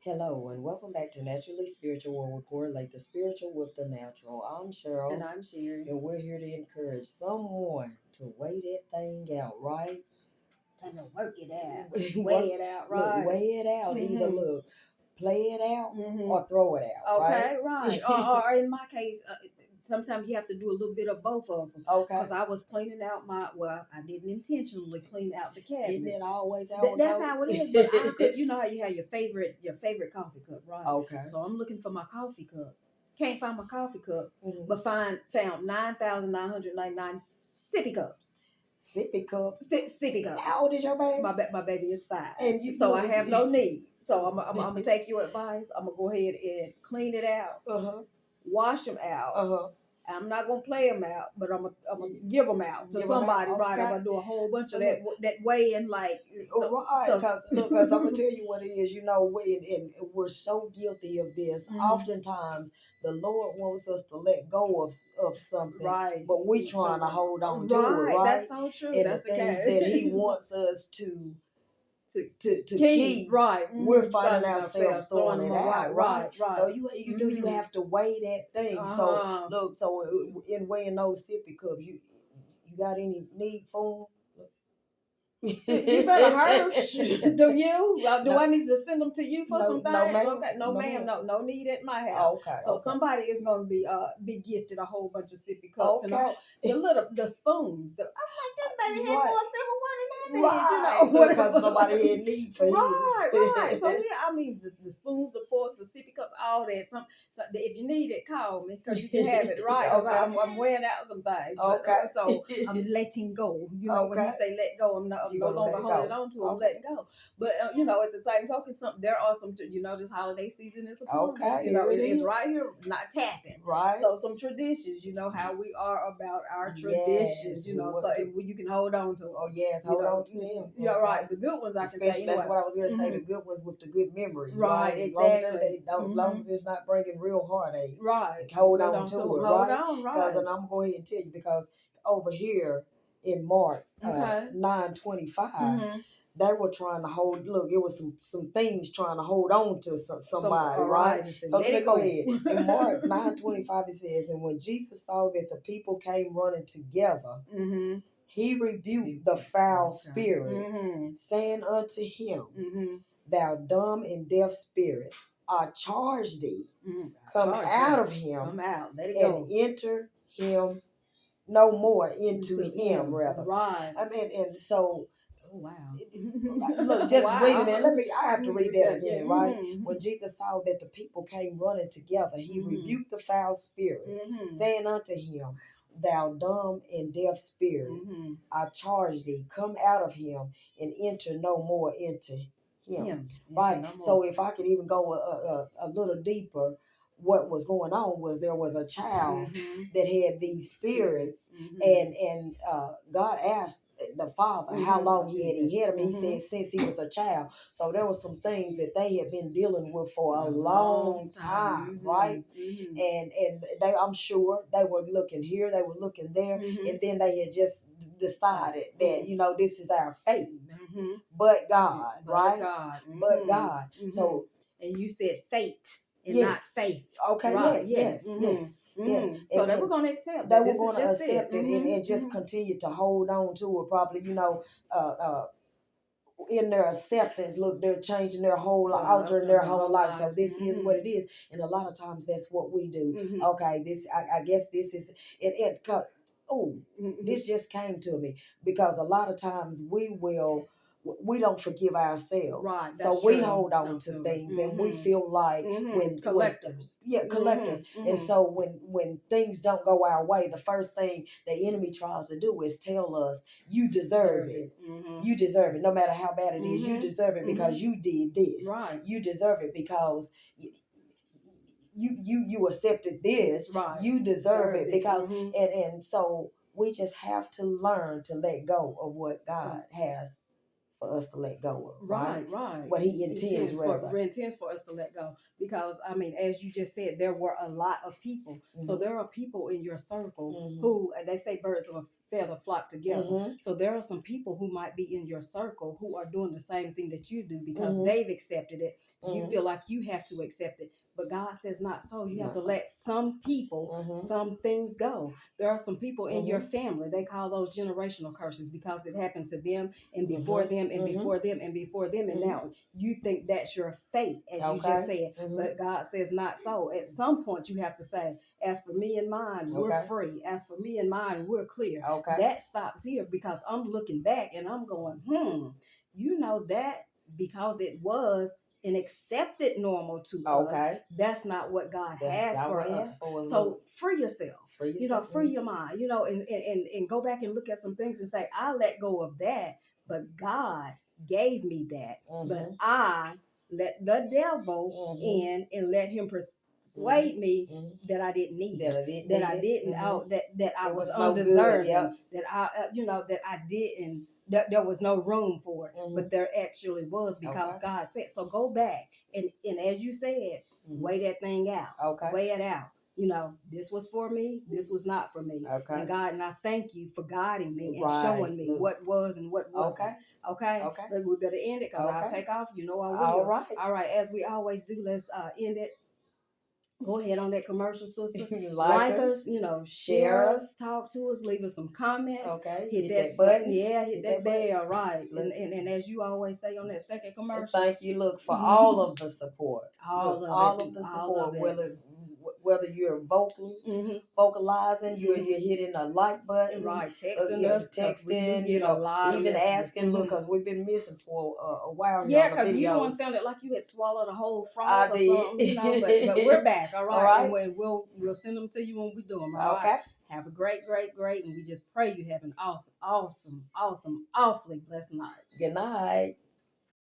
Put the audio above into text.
Hello and welcome back to Naturally Spiritual, where we correlate the spiritual with the natural. I'm And Cheryl, I'm Sherry. and we're here to encourage someone to weigh that thing out, right? Time to work it out. Work, Weigh it out, look, right? weigh it out. Either Mm-hmm. look, play it out Mm-hmm. or throw it out, right? Okay, right. Or in my case, sometimes you have to do a little bit of both of them. Okay. Because I was cleaning out I didn't intentionally clean out the Isn't cabinet. it always how it That's goes? how it is. But I could, you know how you have your favorite coffee cup, right? Okay. So I'm looking for my coffee cup. Can't find my coffee cup, Mhm. but found 9,999 sippy cups. Sippy cups. Sippy cups. How old is your baby? My baby is 5, And you so look. I have no need. So I'm gonna take your advice. I'm gonna go ahead and clean it out, Uh-huh. wash them out. Uh-huh. I'm not gonna play them out, but I'm gonna give them out to Give 'em out, somebody. Right? I'm okay. gonna do a whole bunch of Look. that weighing like. Right, because I'm gonna tell you what it is. You know, and we're so guilty of this. Mhm. Oftentimes, the Lord wants us to let go of something, Right. but we trying to hold on to it, right? That's so true. And That's the things that He wants us to keep, right? we're Mhm. finding ourselves throwing it them away. out, right? Right. So you do you Mhm. have to weigh that thing. So Uh-huh. look, so in weighing those sippy cups, you got any need for 'em? You better hush. Do you? Do No. I need to send them to you for No, some things? no, ma'am. Okay, no, No, ma'am. ma'am. No need at my house. Okay. So Okay. somebody is going to be gifted a whole bunch of sippy cups and the spoons. I'm like, this baby had more silverware than I did. Right. Because nobody had need for Right. So yeah, I mean the spoons, the forks, the sippy cups, all that. So if you need it, call me because you can have it. Right? Because Okay. I'm wearing out some things. Okay. So I'm letting go. You know, when you Okay. say let go, I'm no longer holding on to. I'm letting go. But at the same token, there are some. This holiday season is upon us. Okay, here it it's is. right here, not tapping. Right. So some traditions. You know how we are about our traditions. Yes, so you can hold on to them. Oh yes, hold on to them. Yeah, right. The good ones I can say. Especially that's what I was going to say. The good ones with the good memories, Right, As exactly. long as it's not bringing real heartache, Right. hold on to it, Hold right? on, right. Because, and I'm going to go ahead and tell you, because over here in Mark Okay. 9:25, they were trying to hold. Look, it was some things trying to hold on to somebody, all right? right. So let me go ahead. In Mark 9:25, it says, and when Jesus saw that the people came running together, He rebuked the foul spirit, saying unto him, Thou dumb and deaf spirit, I charge thee, come out of him, Come out. Let it and go. enter him no more into him, rather. Right. I mean, and so. Oh, wow. Look, just reading it. I have to read that again, right? Mm-hmm. When Jesus saw that the people came running together, He rebuked the foul spirit, saying unto him, Thou dumb and deaf spirit, I charge thee, come out of him and enter no more into him. Right? So if I could even go a little deeper, what was going on was there was a child that had these spirits, and God asked the father how long he had him. He said since he was a child. So there were some things that they had been dealing with for a long time, right? And I'm sure they were looking here, they were looking there, and then they had just decided that this is our fate, but God, right? But God. So, and you said fate and yes. not faith. Okay. Right. Yes. Yes. So they were going to accept it. They were going to accept it and just continue to hold on to it. Probably, in their acceptance, look, they're changing their whole, altering their whole life. So this is what it is, and a lot of times that's what we do. Okay, this I guess this is it. This just came to me because a lot of times we don't forgive ourselves, right? So we hold on to things, and we feel like when collectors, collectors, and so when things don't go our way, the first thing the enemy tries to do is tell us you deserve it. You deserve it, no matter how bad it is. You deserve it because you did this. Right. You deserve it because you accepted this. Right. You deserve it because and so we just have to learn to let go of what God has for us to let go of. Right. What He intends for us to let go. Because I mean, as you just said, there were a lot of people. So there are people in your circle who, they say birds of a feather flock together. So there are some people who might be in your circle who are doing the same thing that you do because they've accepted it. You feel like you have to accept it. But God says not so. You have to let some people, some things go. There are some people in your family, they call those generational curses because it happened to them and before them and before them and before them. And now you think that's your fate, as you just said. But God says not so. At some point you have to say, as for me and mine, we're free. As for me and mine, we're clear. That stops here because I'm looking back and I'm going, you know that because it was and accepted normal to us. That's not what God has for us. So free yourself. Free your mind, and go back and look at some things and say, I let go of that, but God gave me that. But I let the devil in and let him persuade me that I didn't need it. That I didn't that I was undeserving. That that I didn't. There was no room for it, but there actually was because God said. So go back and as you said, weigh that thing out. Weigh it out. This was for me. This was not for me. And God, and I thank you for guiding me and showing me what was and what wasn't. Okay. But we better end it because I'll take off. I will. All right. As we always do, let's end it. Go ahead on that commercial, sister. like us, share us, talk to us, leave us some comments. Hit that button. Yeah, hit that bell, right. And as you always say on that second commercial. Thank you, look, for all of the support. All of the support, whether you're vocalizing, you're hitting a like button, right? Texting us, even asking. Look, because we've been missing for a while. Yeah, because you one sounded like you had swallowed a whole frog or something, but we're back, all right. And we'll send them to you when we do them. All right. Have a great, and we just pray you have an awesome, awfully blessed night. Good night.